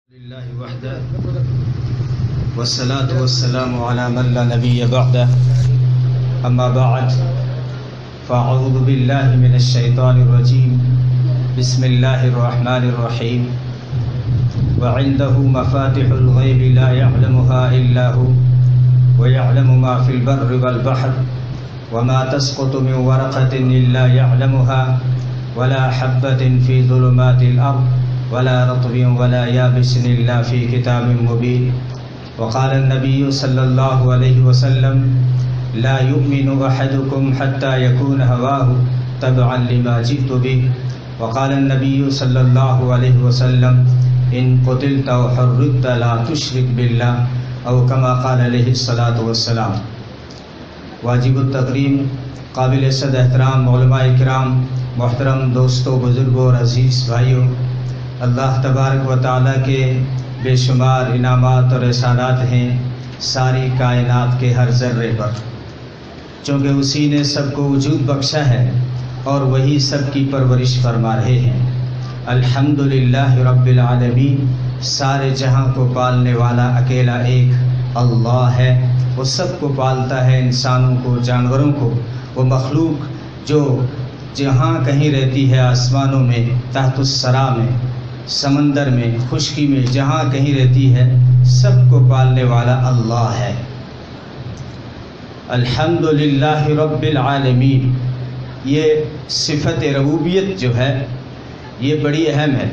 لله وحده والصلاة والسلام على من لا نبي بعده أما بعد فأعوذ بالله من الشيطان الرجيم بسم الله الرحمن الرحيم وعنده مفاتح الغيب لا يعلمها إلا هو ويعلم ما في البر والبحر وما تسقط من ورقة إلا يعلمها ولا حبة في ظلمات الأرض ولا رطب ولا يابس إلا في كتاب مبين وقال النبي صلى الله عليه وسلم لا يؤمن أحدكم حتى يكون هواه تبعا لما جئت به وقال النبي صلى الله عليه وسلم إن قتلت أو حرقت لا تشرك بالله أو كما قال عليه الصلاة والسلام. واجب التکریم قابل صد احترام علماء کرام، محترم دوستوں، بزرگوں اور عزیز بھائیوں، اللہ تبارک و تعالیٰ کے بے شمار انعامات اور احسانات ہیں ساری کائنات کے ہر ذرے پر، چونکہ اسی نے سب کو وجود بخشا ہے اور وہی سب کی پرورش فرما رہے ہیں. الحمدللہ رب العالمین، سارے جہاں کو پالنے والا اکیلا ایک اللہ ہے. وہ سب کو پالتا ہے، انسانوں کو، جانوروں کو، وہ مخلوق جو جہاں کہیں رہتی ہے، آسمانوں میں، تحت الثری میں، سمندر میں، خشکی میں، جہاں کہیں رہتی ہے، سب کو پالنے والا اللہ ہے. الحمدللہ رب العالمین، یہ صفت ربوبیت جو ہے یہ بڑی اہم ہے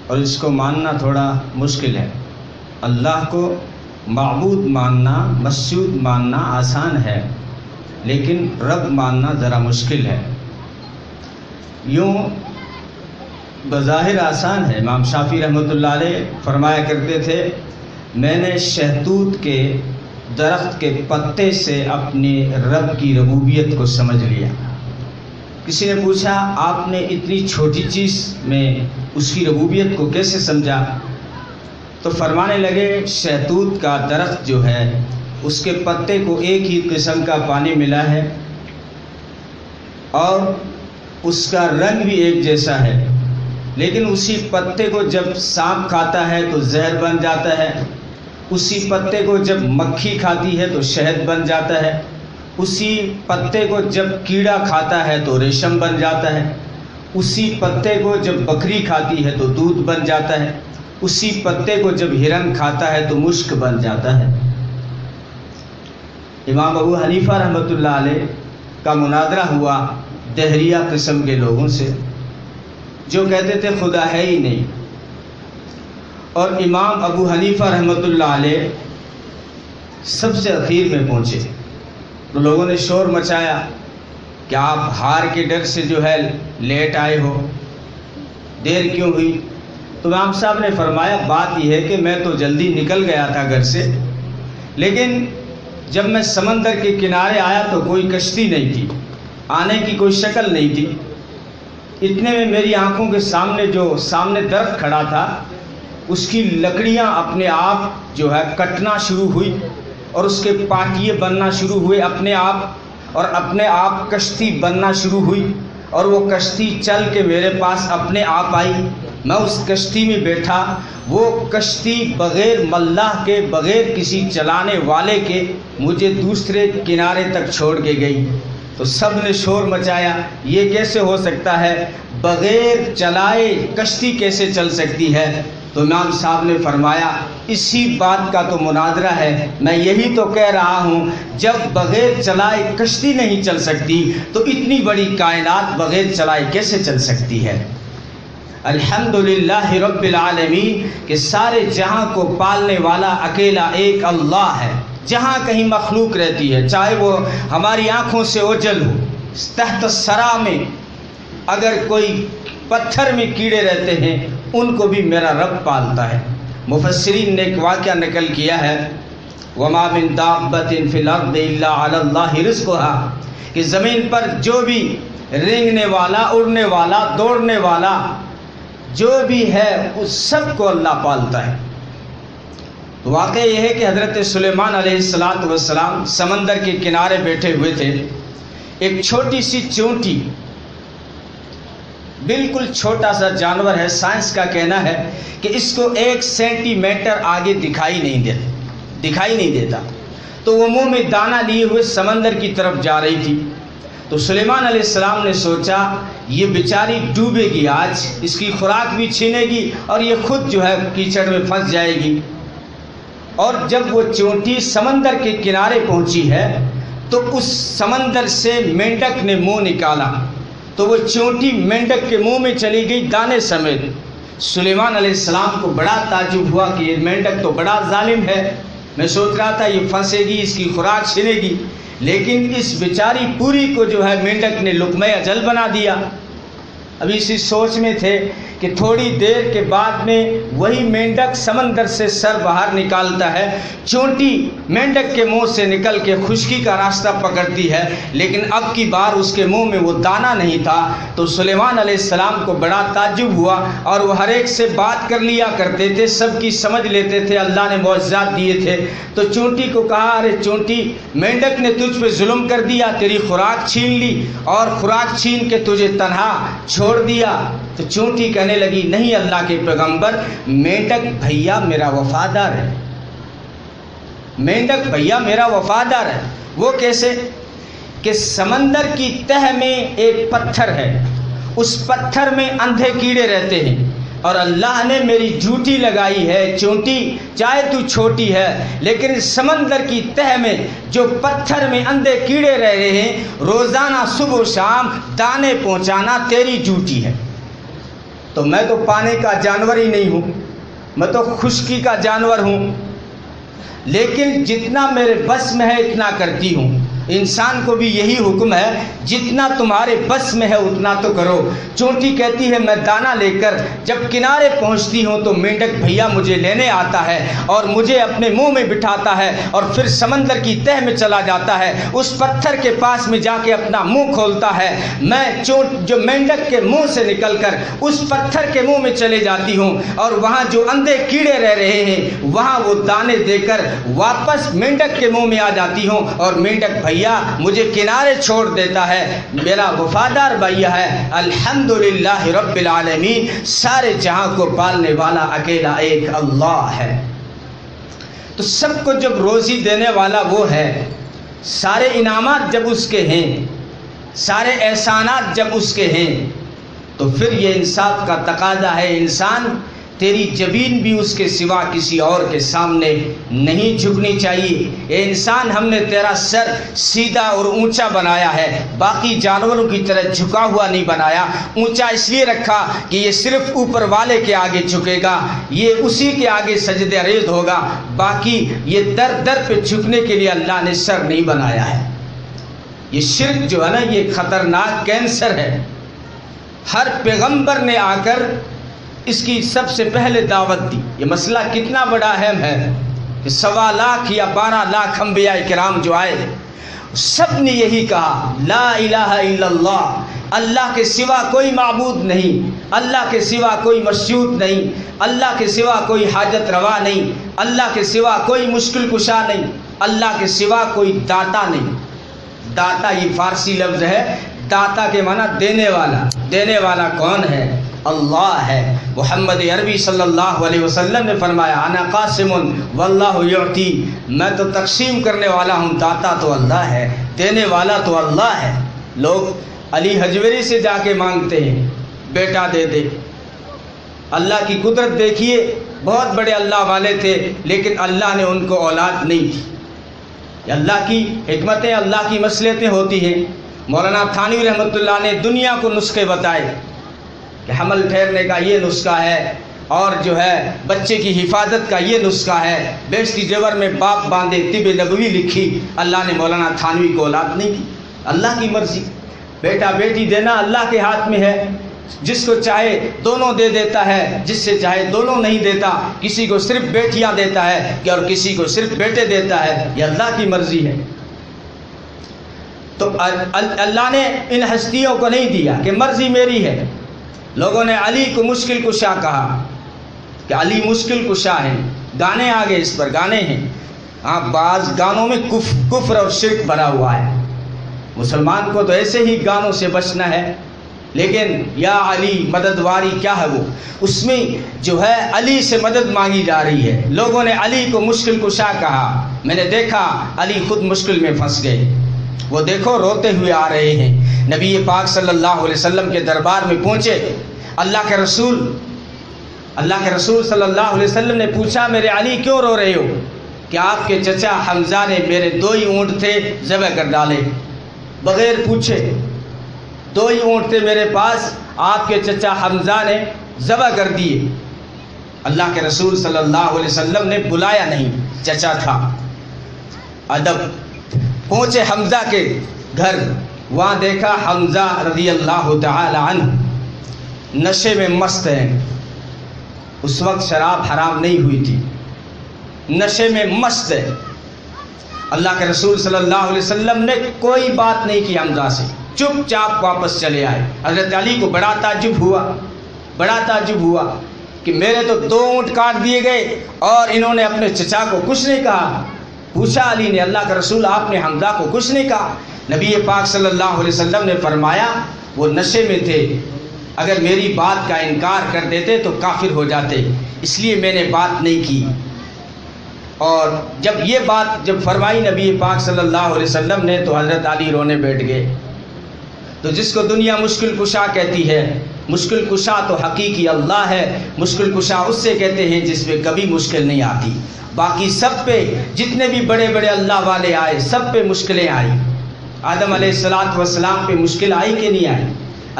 اور اس کو ماننا تھوڑا مشکل ہے. اللہ کو معبود ماننا، مسجود ماننا آسان ہے، لیکن رب ماننا ذرا مشکل ہے. یوں بظاہر آسان ہے. امام شافعی رحمۃ اللہ علیہ فرمایا کرتے تھے، میں نے شہتوت کے درخت کے پتے سے اپنے رب کی ربوبیت کو سمجھ لیا. کسی نے پوچھا، آپ نے اتنی چھوٹی چیز میں اس کی ربوبیت کو کیسے سمجھا؟ تو فرمانے لگے، شہتوت کا درخت جو ہے اس کے پتے کو ایک ہی قسم کا پانی ملا ہے اور اس کا رنگ بھی ایک جیسا ہے، لیکن اسی پتے کو جب سانپ کھاتا ہے تو زہر بن جاتا ہے، اسی پتے کو جب مکھی کھاتی ہے تو شہد بن جاتا ہے، اسی پتے کو جب کیڑا کھاتا ہے تو ریشم بن جاتا ہے، اسی پتے کو جب بکری کھاتی ہے تو دودھ بن جاتا ہے، اسی پتے کو جب ہرن کھاتا ہے تو مشک بن جاتا ہے. امام ابو حنیفہ رحمۃ اللہ علیہ کا مناظرہ ہوا دہریہ قسم کے لوگوں سے جو کہتے تھے خدا ہے ہی نہیں، اور امام ابو حنیفہ رحمۃ اللہ علیہ سب سے اخیر میں پہنچے. تو لوگوں نے شور مچایا کہ آپ ہار کے ڈر سے جو ہے لیٹ آئے ہو، دیر کیوں ہوئی؟ تو امام صاحب نے فرمایا، بات یہ ہے کہ میں تو جلدی نکل گیا تھا گھر سے، لیکن جب میں سمندر کے کنارے آیا تو کوئی کشتی نہیں تھی، آنے کی کوئی شکل نہیں تھی. اتنے میں میری آنکھوں کے سامنے جو درخت کھڑا تھا اس کی لکڑیاں اپنے آپ جو ہے کٹنا شروع ہوئی اور اس کے پاٹیے بننا شروع ہوئے اپنے آپ، اور اپنے آپ کشتی بننا شروع ہوئی، اور وہ کشتی چل کے میرے پاس اپنے آپ آئی. میں اس کشتی میں بیٹھا، وہ کشتی بغیر ملاح کے، بغیر کسی چلانے والے کے مجھے دوسرے کنارے تک چھوڑ کے گئی. تو سب نے شور مچایا، یہ کیسے ہو سکتا ہے؟ بغیر چلائے کشتی کیسے چل سکتی ہے؟ تو امام صاحب نے فرمایا، اسی بات کا تو مناظرہ ہے. میں یہی تو کہہ رہا ہوں، جب بغیر چلائے کشتی نہیں چل سکتی تو اتنی بڑی کائنات بغیر چلائے کیسے چل سکتی ہے؟ الحمدللہ رب العالمین کہ سارے جہاں کو پالنے والا اکیلا ایک اللہ ہے. جہاں کہیں مخلوق رہتی ہے، چاہے وہ ہماری آنکھوں سے اوجھل ہو، تحت الثری میں اگر کوئی پتھر میں کیڑے رہتے ہیں ان کو بھی میرا رب پالتا ہے. مفسرین نے ایک واقعہ نقل کیا ہے، وما من دابۃ فی الارض الا علی اللہ رزقها، کہ زمین پر جو بھی رینگنے والا، اڑنے والا، دوڑنے والا جو بھی ہے اس سب کو اللہ پالتا ہے. تو واقعہ یہ ہے کہ حضرت سلیمان علیہ السلام سمندر کے کنارے بیٹھے ہوئے تھے. ایک چھوٹی سی چونٹی بالکل چھوٹا سا جانور ہے، سائنس کا کہنا ہے کہ اس کو 1 سینٹی میٹر آگے دکھائی نہیں دیتا، تو وہ منہ میں دانہ لیے ہوئے سمندر کی طرف جا رہی تھی۔ تو سلیمان علیہ السلام نے سوچا یہ بیچاری ڈوبے گی، آج اس کی خوراک بھی چھینے گی اور یہ خود جو ہے کیچڑ میں پھنس جائے گی۔ اور جب وہ چونٹی سمندر کے کنارے پہنچی ہے تو اس سمندر سے مینڈک نے منہ نکالا، تو وہ چونٹی مینڈک کے منہ میں چلی گئی دانے سمیت۔ سلیمان علیہ السلام کو بڑا تعجب ہوا کہ یہ مینڈک تو بڑا ظالم ہے، میں سوچ رہا تھا یہ پھنسے گی، اس کی خوراک چھینے گی، لیکن اس بیچاری پوری کو جو ہے مینڈک نے لقمہ اجل بنا دیا۔ ابھی اسی سوچ میں تھے کہ تھوڑی دیر کے بعد میں وہی مینڈک سمندر سے سر باہر نکالتا ہے، چونٹی مینڈک کے منہ سے نکل کے خشکی کا راستہ پکڑتی ہے، لیکن اب کی بار اس کے منہ میں وہ دانہ نہیں تھا۔ تو سلیمان علیہ السلام کو بڑا تعجب ہوا، اور وہ ہر ایک سے بات کر لیا کرتے تھے، سب کی سمجھ لیتے تھے، اللہ نے معجزات دیے تھے۔ تو چونٹی کو کہا، ارے چونٹی، مینڈک نے تجھ پہ ظلم کر دیا، تیری خوراک چھین لی اور خوراک چھین کے تجھے تنہا چھوڑ دیا۔ تو چونٹی کہنے لگی، نہیں اللہ کے پیغمبر، مینڈک بھیا میرا وفادار ہے، مینڈک بھیا میرا وفادار ہے۔ وہ کیسے؟ کہ سمندر کی تہ میں ایک پتھر ہے، اس پتھر میں اندھے کیڑے رہتے ہیں، اور اللہ نے میری ڈیوٹی لگائی ہے چونٹی، چاہے تو چھوٹی ہے لیکن سمندر کی تہ میں جو پتھر میں اندھے کیڑے رہ رہے ہیں، روزانہ صبح و شام دانے پہنچانا تیری ڈیوٹی ہے۔ تو میں تو پانی کا جانور ہی نہیں ہوں، میں تو خشکی کا جانور ہوں، لیکن جتنا میرے بس میں ہے اتنا کرتی ہوں۔ انسان کو بھی یہی حکم ہے، جتنا تمہارے بس میں ہے اتنا تو کرو۔ چونٹی کہتی ہے، میں دانہ لے کر جب کنارے پہنچتی ہوں تو مینڈک بھیا مجھے لینے آتا ہے اور مجھے اپنے منہ میں بٹھاتا ہے، اور پھر سمندر کی تہ میں چلا جاتا ہے، اس پتھر کے پاس میں جا کے اپنا منہ کھولتا ہے۔ میں جو مینڈک کے منہ سے نکل کر اس پتھر کے منہ میں چلے جاتی ہوں، اور وہاں جو اندھے کیڑے رہ رہے ہیں وہاں وہ دانے دے کر واپس مینڈک کے منہ میں آ جاتی ہوں، اور مینڈک بھیا مجھے کنارے چھوڑ دیتا ہے۔ میرا وفادار بھیا ہے۔ الحمدللہ رب العالمین، سارے جہاں کو پالنے والا اکیلا ایک اللہ ہے۔ تو سب کو جب روزی دینے والا وہ ہے، سارے انعامات جب اس کے ہیں، سارے احسانات جب اس کے ہیں، تو پھر یہ انصاف کا تقاضا ہے، انسان تیری جبین بھی اس کے سوا کسی اور کے سامنے نہیں جھکنی چاہیے۔ اے انسان، ہم نے تیرا سر سیدھا اور اونچا بنایا ہے، باقی جانوروں کی طرح جھکا ہوا نہیں بنایا۔ اونچا اس لیے رکھا کہ یہ صرف اوپر والے کے آگے جھکے گا، یہ اسی کے آگے سجدہ ریز ہوگا، باقی یہ در در پہ جھکنے کے لیے اللہ نے سر نہیں بنایا ہے۔ یہ شرک جو ہے نا، یہ خطرناک کینسر ہے۔ ہر پیغمبر نے آ کر اس کی سب سے پہلے دعوت دی۔ یہ مسئلہ کتنا بڑا اہم ہے کہ 1.25 لاکھ یا 12 لاکھ انبیاء کرام جو آئے، سب نے یہی کہا، لا الہ الا اللہ، اللہ کے سوا کوئی معبود نہیں، اللہ کے سوا کوئی مسجود نہیں، اللہ کے سوا کوئی حاجت روا نہیں، اللہ کے سوا کوئی مشکل کشا نہیں، اللہ کے سوا کوئی داتا نہیں۔ داتا یہ فارسی لفظ ہے، داتا کے معنی دینے والا۔ دینے والا کون ہے؟ اللہ ہے۔ محمد عربی صلی اللہ علیہ وسلم نے فرمایا، انا قاسم واللہ یعطی، میں تو تقسیم کرنے والا ہوں، داتا تو اللہ ہے، دینے والا تو اللہ ہے۔ لوگ علی حجویری سے جا کے مانگتے ہیں، بیٹا دے دے۔ اللہ کی قدرت دیکھیے، بہت بڑے اللہ والے تھے لیکن اللہ نے ان کو اولاد نہیں دی۔ یہ اللہ کی حکمتیں، اللہ کی مصلحتیں ہوتی ہیں۔ مولانا تھانوی رحمۃ اللہ نے دنیا کو نسخے بتائے کہ حمل ٹھہرنے کا یہ نسخہ ہے، اور جو ہے بچے کی حفاظت کا یہ نسخہ ہے۔ بیشتی زیور میں باپ باندھے، طب نبوی لکھی، اللہ نے مولانا تھانوی کو اولاد نہیں دی۔ اللہ کی مرضی، بیٹا بیٹی دینا اللہ کے ہاتھ میں ہے، جس کو چاہے دونوں دے دیتا ہے، جس سے چاہے دونوں نہیں دیتا، کسی کو صرف بیٹیاں دیتا ہے اور کسی کو صرف بیٹے دیتا ہے، یہ اللہ کی مرضی ہے۔ تو اللہ نے ان ہستیوں کو نہیں دیا کہ مرضی میری ہے۔ لوگوں نے علی کو مشکل کشا کہا کہ علی مشکل کشا ہے، گانے آگے اس پر گانے ہیں۔ ہاں، بعض گانوں میں کفر اور شرک بھرا ہوا ہے۔ مسلمان کو تو ایسے ہی گانوں سے بچنا ہے، لیکن یا علی مددواری کیا ہے وہ، اس میں جو ہے علی سے مدد مانگی جا رہی ہے۔ لوگوں نے علی کو مشکل کشا کہا، میں نے دیکھا علی خود مشکل میں پھنس گئے۔ وہ دیکھو روتے ہوئے آ رہے ہیں، نبی پاک صلی اللہ علیہ وسلم کے دربار میں پہنچے۔ اللہ کے رسول صلی اللہ علیہ وسلم نے پوچھا میرے علی کیوں رو رہے ہو؟ کہ آپ کے چچا حمزہ نے میرے 2 ہی اونٹ تھے ذبح کر ڈالے، بغیر پوچھے 2 ہی اونٹ تھے میرے پاس، آپ کے چچا حمزہ نے ذبح کر دیے۔ اللہ کے رسول صلی اللہ علیہ وسلم نے بلایا نہیں، چچا تھا، ادب۔ پہنچے حمزہ کے گھر، وہاں دیکھا حمزہ رضی اللہ تعالی عنہ نشے میں مست ہیں۔ اس وقت شراب حرام نہیں ہوئی تھی، نشے میں مست ہے۔ اللہ کے رسول صلی اللہ علیہ وسلم نے کوئی بات نہیں کی حمزہ سے، چپ چاپ واپس چلے آئے۔ حضرت علی کو بڑا تعجب ہوا کہ میرے تو 2 اونٹ کاٹ دیے گئے اور انہوں نے اپنے چچا کو کچھ نہیں کہا۔ پوچھا علی نے اللہ کا رسول آپ نے حمزہ کو کچھ نہیں کہا؟ نبی پاک صلی اللہ علیہ وسلم نے فرمایا وہ نشے میں تھے، اگر میری بات کا انکار کر دیتے تو کافر ہو جاتے، اس لیے میں نے بات نہیں کی۔ اور جب یہ بات فرمائی نبی پاک صلی اللہ علیہ وسلم نے تو حضرت علی رونے بیٹھ گئے۔ تو جس کو دنیا مشکل کشا کہتی ہے، مشکل کشا تو حقیقی اللہ ہے۔ مشکل کشا اس سے کہتے ہیں جس پہ کبھی مشکل نہیں آتی۔ باقی سب پہ جتنے بھی بڑے بڑے اللہ والے آئے سب پہ مشکلیں آئی۔ آدم علیہ السلام پہ مشکل آئی کہ نہیں آئی؟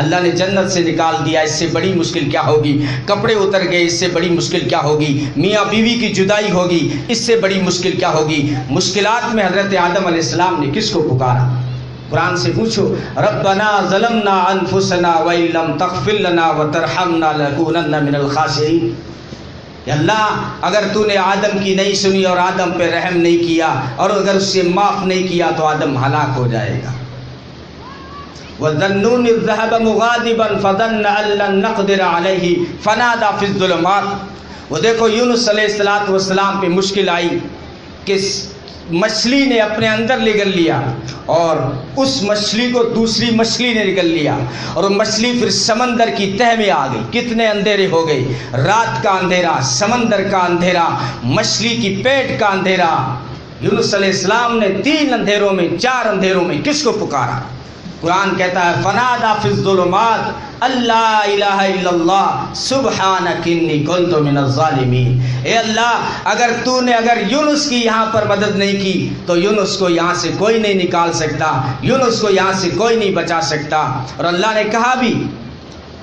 اللہ نے جنت سے نکال دیا، اس سے بڑی مشکل کیا ہوگی؟ کپڑے اتر گئے، اس سے بڑی مشکل کیا ہوگی؟ میاں بیوی کی جدائی ہوگی، اس سے بڑی مشکل کیا ہوگی؟ مشکلات میں حضرت آدم علیہ السلام نے کس کو پکارا؟ قرآن سے پوچھو، ربنا ظلمنا انفسنا وان لم تغفر لنا وترحمنا لنکونن من الخاسرین۔ کہ اللہ اگر تو نے آدم کی نہیں سنی اور آدم پہ رحم نہیں کیا اور اگر اس سے معاف نہیں کیا تو آدم ہلاک ہو جائے گا۔ وَذَنُّونِ إِذْ ذَهَبَ مُغَاضِبًا فَظَنَّ أَن لَّن نَّقْدِرَ عَلَيْهِ فَنَادَىٰ فِي الظُّلُمَاتِ۔ وہ دیکھو یونس علیہ السلام پہ مشکل آئی کہ مچھلی نے اپنے اندر نگل لیا اور اس مچھلی کو دوسری مچھلی نے نگل لیا اور وہ مچھلی پھر سمندر کی تہہ میں آ گئی۔ کتنے اندھیرے ہو گئے، رات کا اندھیرا، سمندر کا اندھیرا، مچھلی کی پیٹ کا اندھیرا۔ یونس علیہ السلام نے 3 اندھیروں میں 4 اندھیروں میں کس کو پکارا؟ قرآن کہتا ہے فنادى في الظلمات اللہ الہ الا اللہ سبحانک انی کنت من الظالمین۔ اے اللہ اگر یونس کی یہاں پر مدد نہیں کی تو یونس کو یہاں سے کوئی نہیں نکال سکتا، یونس کو یہاں سے کوئی نہیں بچا سکتا۔ اور اللہ نے کہا بھی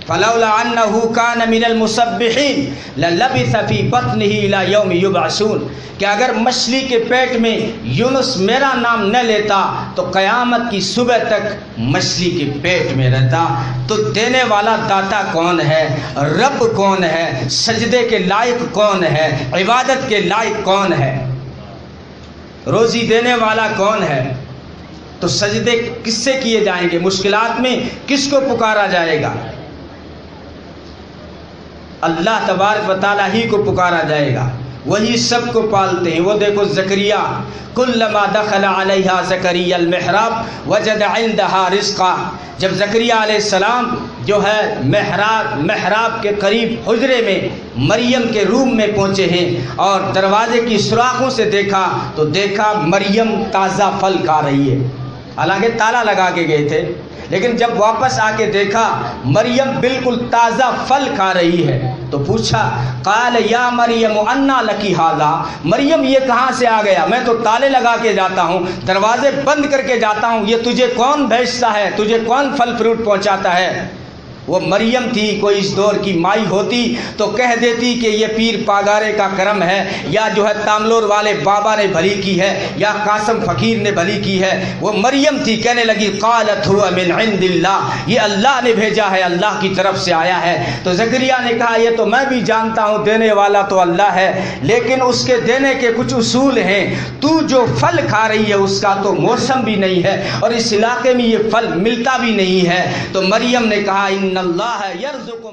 فلولا انه كان من المسبحين للبث في بطنه الى يوم يبعثون، کہ اگر مچھلی کے پیٹ میں یونس میرا نام نہ لیتا تو قیامت کی صبح تک مچھلی کے پیٹ میں رہتا۔ تو دینے والا داتا کون ہے؟ رب کون ہے؟ سجدے کے لائق کون ہے؟ عبادت کے لائق کون ہے؟ روزی دینے والا کون ہے؟ تو سجدے کس سے کیے جائیں گے؟ مشکلات میں کس کو پکارا جائے گا؟ اللہ تبارک و تعالیٰ ہی کو پکارا جائے گا، وہی سب کو پالتے ہیں۔ وہ دیکھو زکریا، کلما دخل علیہا زکریا المحراب وجد عندہا رزقا۔ جب زکریا علیہ السلام جو ہے محراب کے قریب حجرے میں مریم کے روم میں پہنچے ہیں اور دروازے کی سوراخوں سے دیکھا تو دیکھا مریم تازہ پھل کھا رہی ہے، حالانکہ تالا لگا کے گئے تھے، لیکن جب واپس آ کے دیکھا مریم بالکل تازہ پھل کھا رہی ہے تو پوچھا قال یا مریم انا لکی ھذا، مریم یہ کہاں سے آ گیا؟ میں تو تالے لگا کے جاتا ہوں، دروازے بند کر کے جاتا ہوں، یہ تجھے کون بھیجتا ہے؟ تجھے کون پھل فروٹ پہنچاتا ہے؟ وہ مریم تھی، کوئی اس دور کی مائی ہوتی تو کہہ دیتی کہ یہ پیر پاگارے کا کرم ہے، یا جو ہے تاملور والے بابا نے بھلی کی ہے، یا قاسم فقیر نے بھلی کی ہے۔ وہ مریم تھی، کہنے لگی قالت هو من عند اللہ، یہ اللہ نے بھیجا ہے، اللہ کی طرف سے آیا ہے۔ تو زکریا نے کہا یہ تو میں بھی جانتا ہوں دینے والا تو اللہ ہے، لیکن اس کے دینے کے کچھ اصول ہیں، تو جو پھل کھا رہی ہے اس کا تو موسم بھی نہیں ہے اور اس علاقے میں یہ پھل ملتا بھی نہیں ہے۔ تو مریم نے کہا ان اللہ یرزق